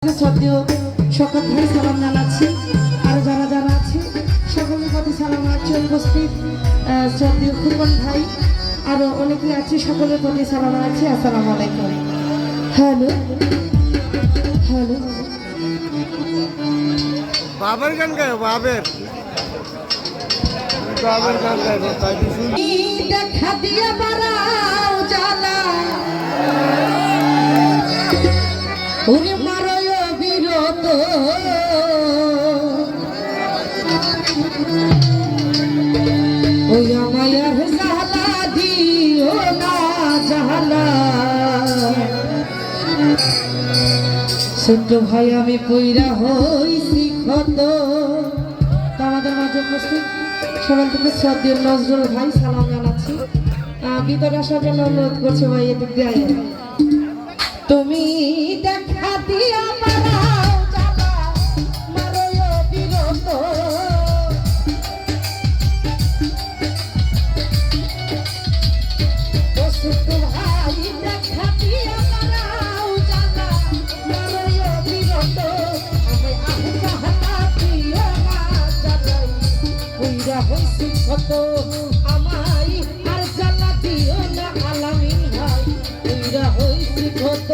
শ্রদ্ধেয় শওকত ভাই সালাম জানাচ্ছি। আর যারা যারা আছে সকলের প্রতি সালাম আছে। উপস্থিত শ্রদ্ধেয় খুকন ভাই আরো অনেকে আছে, সকলের প্রতি সালাম আছে। আসসালামু আলাইকুম। হ্যালো হ্যালো, বাবার গান গায়, বাবার বাবার গান গায়। দেখা দিয়ে বাড়াও জ্বালা ওরে মারয় বিরত, ওই আমায়ার জ্বালা দিও না জ্বালা। ছোট্ট ভাই আমি পইরা হইছি ক্ষত। তো আমাদের মাঝে উপস্থিত সকাল থেকে শ্রদ্ধেয় নজরুল ভাই সালাম জানাচ্ছি। ভিতরে আসার জন্য অনুরোধ করছে ভাই, এদিক দিয়ে আয়। তুমি দেখা দিয়া বাড়াও জ্বালা মারয় বিরত, ও ছোট্ট ভাই দেখা দিয়া বাড়াও জ্বালা মারয় বিরত। আমি আহ্বানা দিও না জ্বালাই কইরা হইছি কত, আমায় আর জ্বালা দিও না আলামিন ভাই কইরা হইছি কত।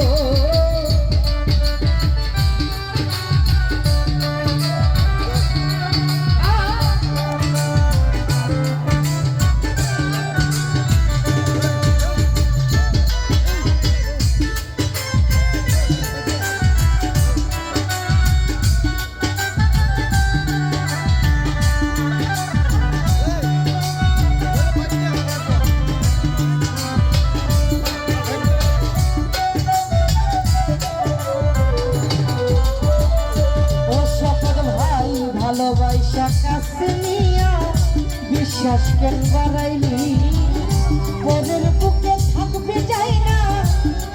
ভালোবাসা কাছে নিয়া বিশ্বাস কেন বাড়াইলি, পরের বুকে থাকবে যাই না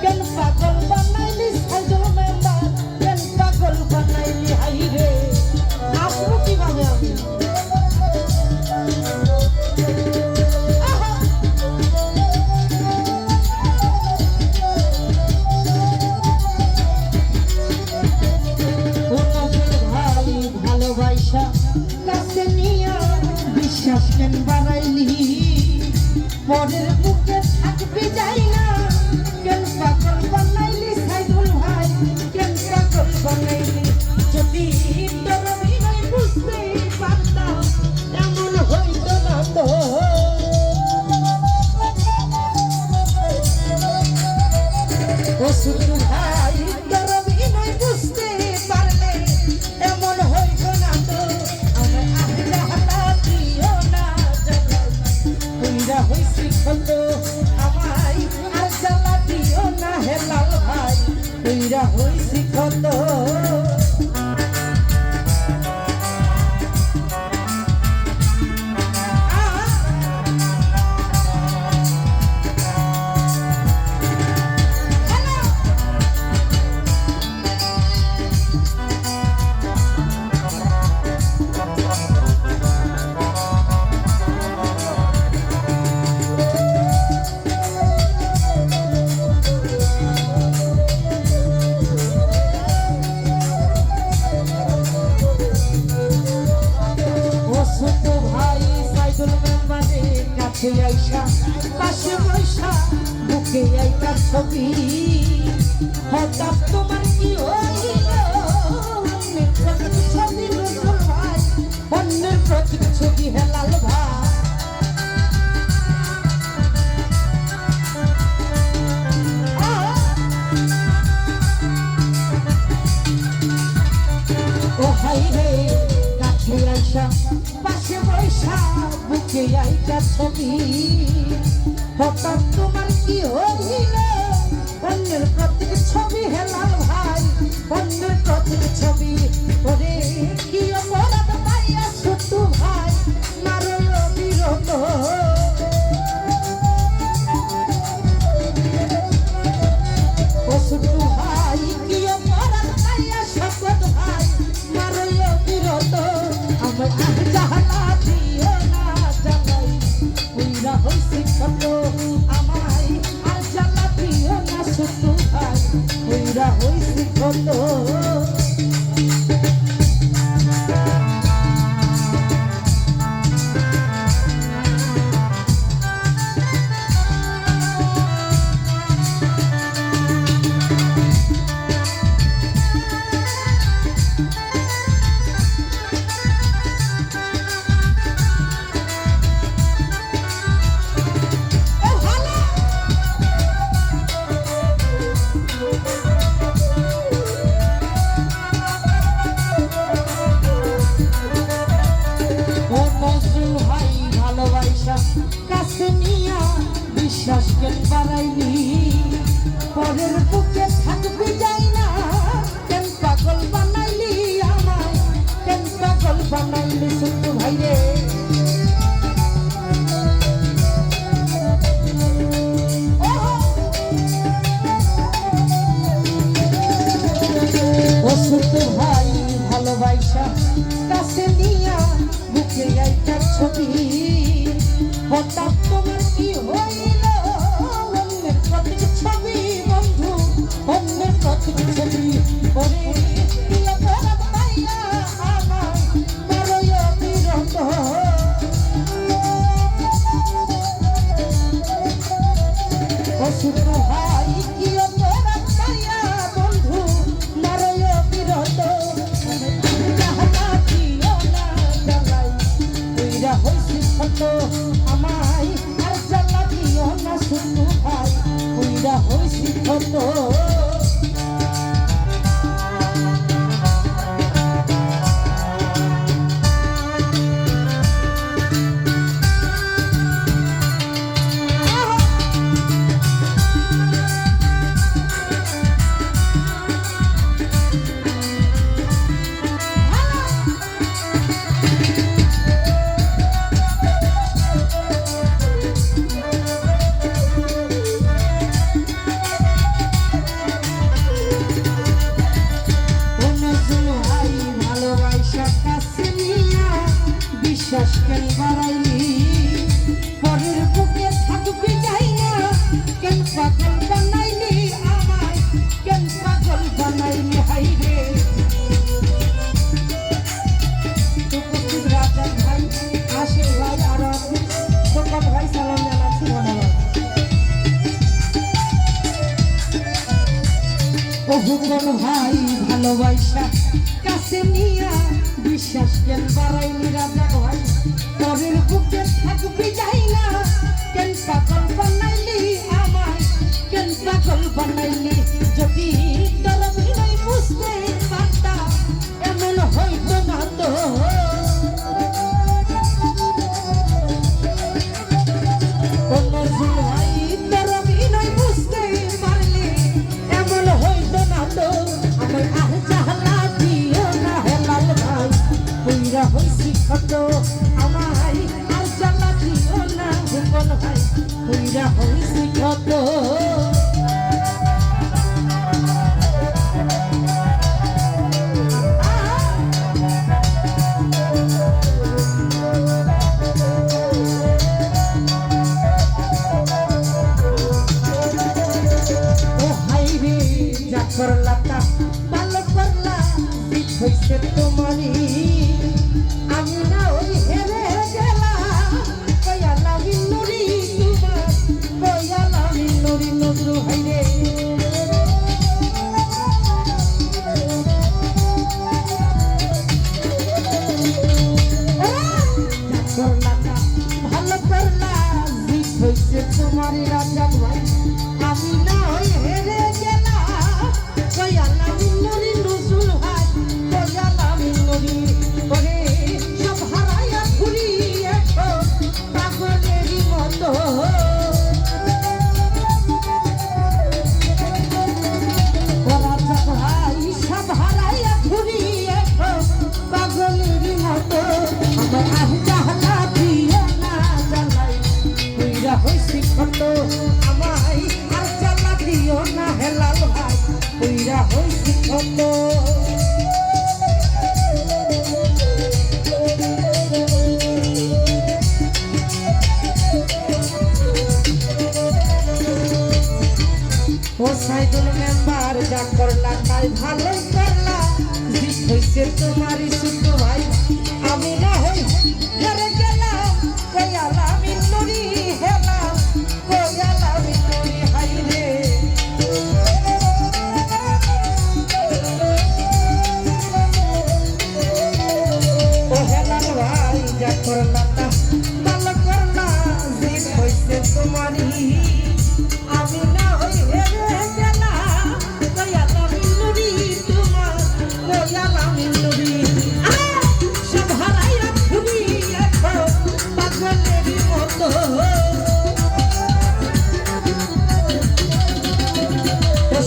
কেন পাগল বানাইলি। সাইজল মেম্বার কেন পাগল বানাইলি, হাই রে আসবো কিভাবে আমি। ভালোবাসা কাছে নিয়া বিশ্বাস কেন বাড়াইলি, পরের বুকে থাকবি যাই না কেন পাগল বানাইলি। সাইদুল ভাই কেন পাগল বানাইলি, যদি তোর বিনয় বুঝতে পারতাম এমন হইত না তো। ও শুধু ভাই তোর বিনয় বুঝতে পারলে এমন হইত না তো। আমার আহ্বানা দিও না জ্বালা কইরা হইছি কত, আমায় আর জ্বালা দিও না হেলাল ভাই কইরা হইছি কত। আইসা পাশে বৈশা বুকে আইতার ছবি, হঠাৎ তোমার কি হইল ছবি নজরুল ভাই, অন্যের প্রতিচ্ছবি হেলাল ভাই। ও হাই রে কাছে আইসা পাশে বৈশা বুকে আইতা ছবি, হঠাৎ তোমার কি হইল অন্যের প্রত্যেক ছবি হেলাল ভাই, অন্যের প্রত্যেক ছবি। ওরে কি অপরাধ পাইয়া ছোট্ট ভাই মারয় বিরত, ও ছোট্ট ভাই কি অপরাধ পাইয়া শওকত ভাই মারয় বিরত। আমার আহ্বানা দিও না জ্বালাই কইরা হইছি কত, আমায় আর জ্বালা দিও না ছোট্ট ভাই কইরা হইছি ওরে প্রিয় পরাণ পাইয়া আমার বড়ই বিরত ও শত্রু ভাই প্রিয় পরাণ পাইয়া বন্ধু বড়ই বিরত জাহালা দিও না জ্বালাই কইরা হইছি ছোট আমায় আর জ্বালা দিও না শত্রু ভাই কইরা হইছি ছোট বিশ্বাস কেন বাড়াইলি পরের বুকে থাকবি যাই না কেন পাগল বানাইলি আমায় কেন পাগল বানাইলি হাইরে উপস্থিত রাজার ভাই আশিস ভাই আর সকল ভাই সালাম জানাচ্ছি ধন্যবাদ বহুগণ ভাই ভালোবাসা কাছে নিয়া বিশ্বাস কেন বাড়াইলি রাজা ভাই পরের বুকে থাকবি যাই না কেন পাগল বানাইলি আমায় কেন পাগল বানাইলি যদি তোর বিনয় বুঝতে পারতাম এমন হইতো না তো কোন ভাই তোর বিনয় বুঝতে পারলে এমন হইতো না তো আমার আহ জাহালা দিও না হেলাল ভাই কইরা হইছি ছোট আমায় আর জ্বালা দিও না ভুবন ভাই কইরা হইছি ছোট ও হাই রে যা করলা তা ভালো করলা ঠিক হইছে তোমারই আমি না ওই হেরে গেলাম কয়ালা মিনুরি তোমার কয়ালা মিনুরি নজরু হাইরে করলাটা ভালো করলা ঠিক হইছে তোমারই রাজা ভাই আমি না ওই হেরে গেলাম কয়ালা মিনুরি নজরুল ভাই কয়ালা মিনুরি ওরে সব হারাইয়া ঘুরি এখন পাগলেরই মতো রাজা ভাই সব হারাইয়া ঘুরি এখন পাগলেরই মতো আমার আহ জাহালা দিও না জ্বালাই কইরা হইছি ছোট আমায় আর জ্বালা দিও না হেলাল ভাই কইরা হইছি ছোট ও সাইদুল মেম্বার যা করলা তাই ভালোই করলা ঠিক হইছে তোমারই ছোট ভাই আমি না হই হেরে গেলাম কয়ালা মিনুরি হেলাম কয়ালা মিনুরি হাইরে ও হেলাল ভাই যা করলা তা ভালো করলা ঠিক হইছে তোমারই আমি না হই হেরে গেলাম কয়ালা মিনুরি তোমার কয়ালা মিনুরি সব হারাইয়া ঘুরি এখন পাগলেরই মতো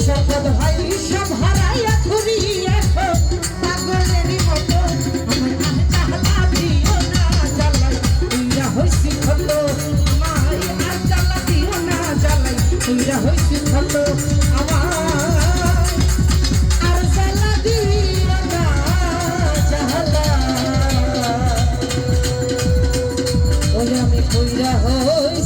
শপথ ভাই সব হারাইয়া ঘুরি এখন পাগলেরই মতো আমার আহ জাহালা দিও না জ্বালাই কইরা হইছি ছোট আমায় আর জ্বালা দিও না জ্বালাই কইরা হইছি ছোট আমায় আর জ্বালা দিও না জ্বালা ওরে আমি কইরা হইছি